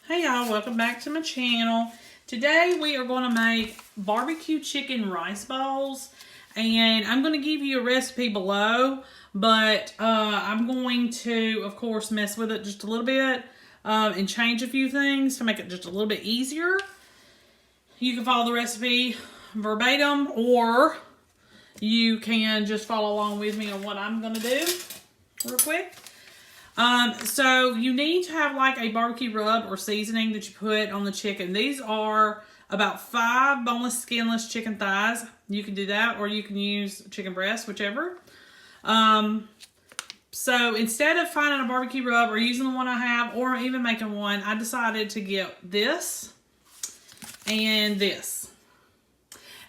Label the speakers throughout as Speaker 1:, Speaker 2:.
Speaker 1: Hey y'all, welcome back to my channel. Today we are going to make barbecue chicken rice bowls, and I'm going to give you a recipe below, but I'm going to, of course, mess with it just a little bit and change a few things to make it just a little bit easier. You can follow the recipe verbatim, or you can just follow along with me on what I'm going to do real quick. So you need to have like a barbecue rub or seasoning that you put on the chicken. These are about 5 boneless, skinless chicken thighs. You can do that, or you can use chicken breast, whichever. So instead of finding a barbecue rub or using the one I have, or even making one, I decided to get this and this.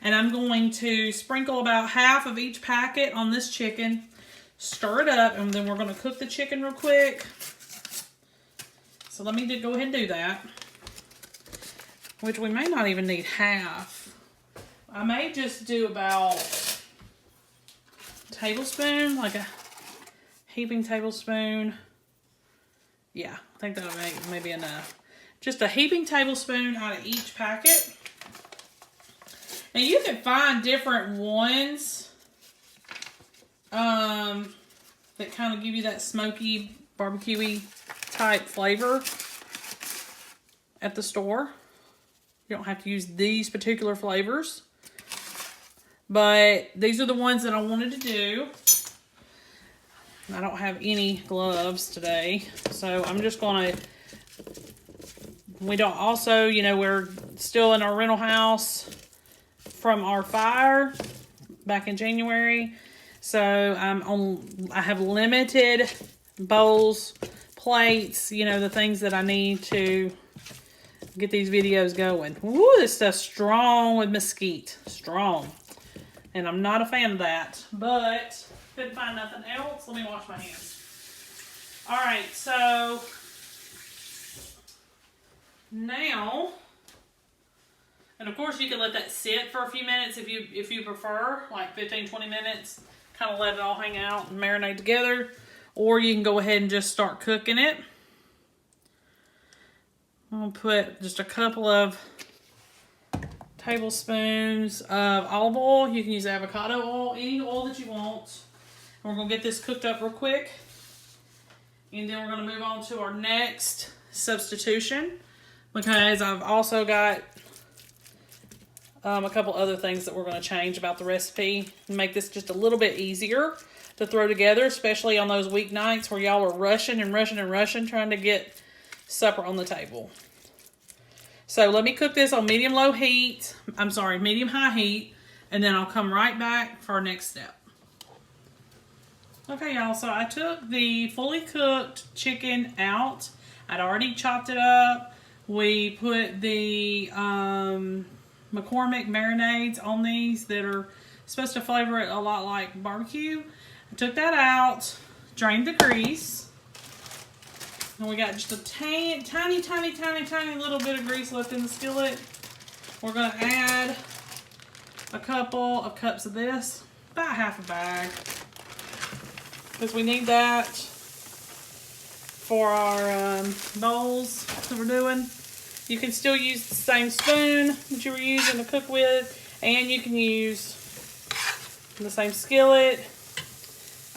Speaker 1: And I'm going to sprinkle about half of each packet on this chicken. Stir it up, and then we're going to cook the chicken real quick. So let me go ahead and do that. Which we may not even need half. I may just do about a tablespoon, like a heaping tablespoon. Yeah, I think that'll make maybe enough. Just a heaping tablespoon out of each packet. And you can find different ones that kind of give you that smoky, barbecue-y type flavor at the store. You don't have to use these particular flavors. But these are the ones that I wanted to do. I don't have any gloves today, so I'm just going to... We don't also, you know, we're still in our rental house from our fire back in January. So I have limited bowls, plates, you know, the things that I need to get these videos going. Woo, this stuff's strong with mesquite. Strong. And I'm not a fan of that. But couldn't find nothing else. Let me wash my hands. Alright, so now, and of course you can let that sit for a few minutes if you prefer, like 15-20 minutes. Kind of let it all hang out and marinate together. Or you can go ahead and just start cooking it. I'm going to put just a couple of tablespoons of olive oil. You can use avocado oil, any oil that you want. And we're going to get this cooked up real quick. And then we're going to move on to our next substitution. Because I've also got a couple other things that we're going to change about the recipe and make this just a little bit easier to throw together, especially on those weeknights where y'all are rushing and rushing and rushing trying to get supper on the table. So let me cook this on medium-high heat, and then I'll come right back for our next step. Okay, y'all, so I took the fully cooked chicken out. I'd already chopped it up. We put the McCormick marinades on these that are supposed to flavor it a lot like barbecue. I took that out, drained the grease, and we got just a tiny little bit of grease left in the skillet. We're going to add a couple of cups of this, about half a bag, because we need that for our bowls that we're doing. You can still use the same spoon that you were using to cook with, and you can use the same skillet.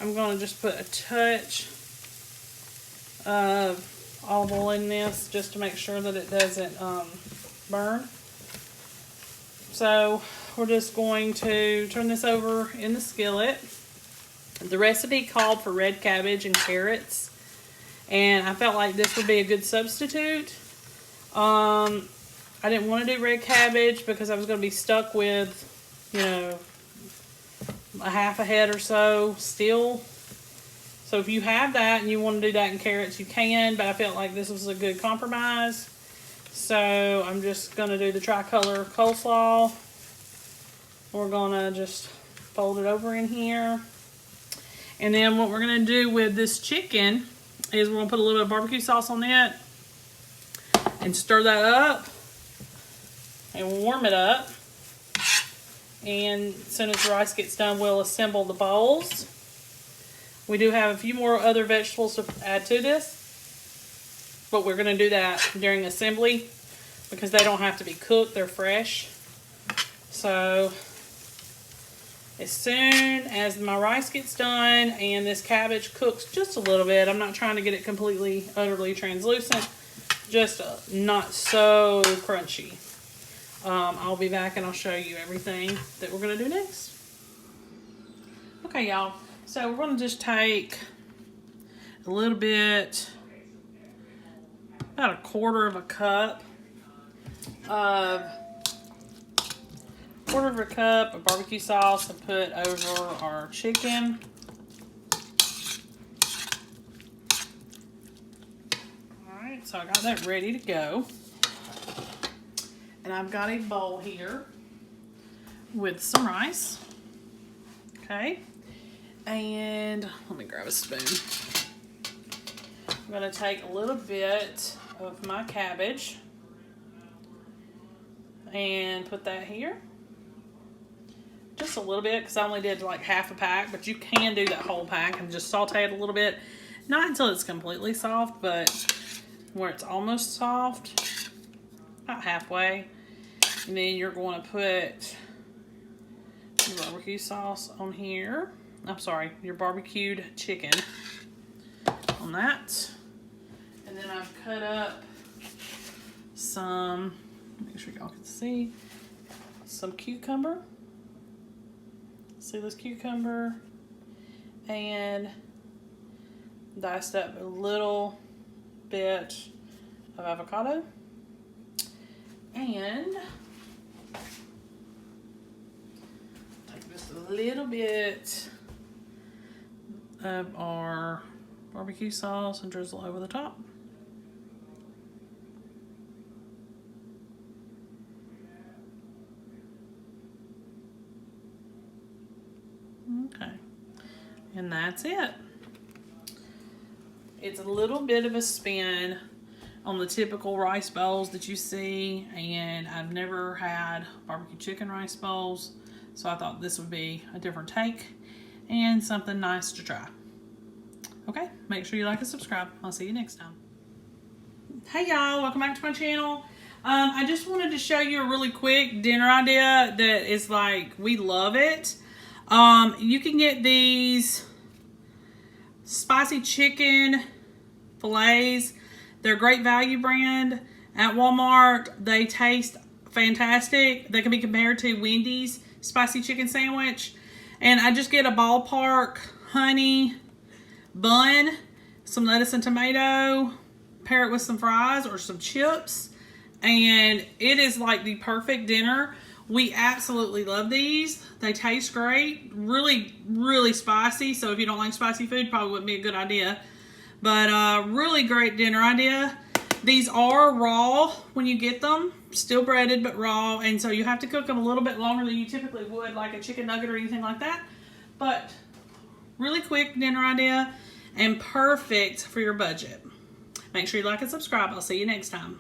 Speaker 1: I'm going to just put a touch of olive oil in this just to make sure that it doesn't burn. So we're just going to turn this over in the skillet. The recipe called for red cabbage and carrots, and I felt like this would be a good substitute. I didn't want to do red cabbage because I was going to be stuck with, you know, a half a head or so still. So if you have that and you want to do that in carrots, you can, but I felt like this was a good compromise. So I'm just going to do the tricolor coleslaw. We're going to just fold it over in here. And then what we're going to do with this chicken is we're going to put a little bit of barbecue sauce on it and stir that up and warm it up. And as soon as the rice gets done, we'll assemble the bowls. We do have a few more other vegetables to add to this. But we're going to do that during assembly because they don't have to be cooked. They're fresh. So as soon as my rice gets done and this cabbage cooks just a little bit, I'm not trying to get it completely, utterly translucent, just not so crunchy. I'll be back and I'll show you everything that we're going to do next. Okay, y'all. So we're going to just take a little bit, about a quarter of a cup of barbecue sauce to put over our chicken. Alright, so I got that ready to go. And I've got a bowl here with some rice. Okay. And let me grab a spoon. I'm going to take a little bit of my cabbage and put that here. Just a little bit because I only did like half a pack, but you can do that whole pack and just saute it a little bit. Not until it's completely soft, but where it's almost soft, about halfway. And then you're going to put your barbecue sauce on here. I'm sorry, your barbecued chicken on that. And then I've cut up some, make sure y'all can see, some cucumber. See this cucumber? And diced up a little bit of avocado. And take just a little bit of our barbecue sauce and drizzle over the top. Okay, and that's it. It's a little bit of a spin on the typical rice bowls that you see, and I've never had barbecue chicken rice bowls, so I thought this would be a different take and something nice to try. Okay, make sure you like and subscribe. I'll see you next time. Hey y'all, welcome back to my channel. I just wanted to show you a really quick dinner idea that is like, we love it. You can get these spicy chicken fillets. They're a great value brand at Walmart. They taste fantastic. They can be compared to Wendy's spicy chicken sandwich. And I just get a ballpark honey bun, some lettuce and tomato, pair it with some fries or some chips, and it is like the perfect dinner. We absolutely love these. They taste great. Really, really spicy. So if you don't like spicy food, probably wouldn't be a good idea. But really great dinner idea. These are raw when you get them. Still breaded, but raw. And so you have to cook them a little bit longer than you typically would, like a chicken nugget or anything like that. But really quick dinner idea and perfect for your budget. Make sure you like and subscribe. I'll see you next time.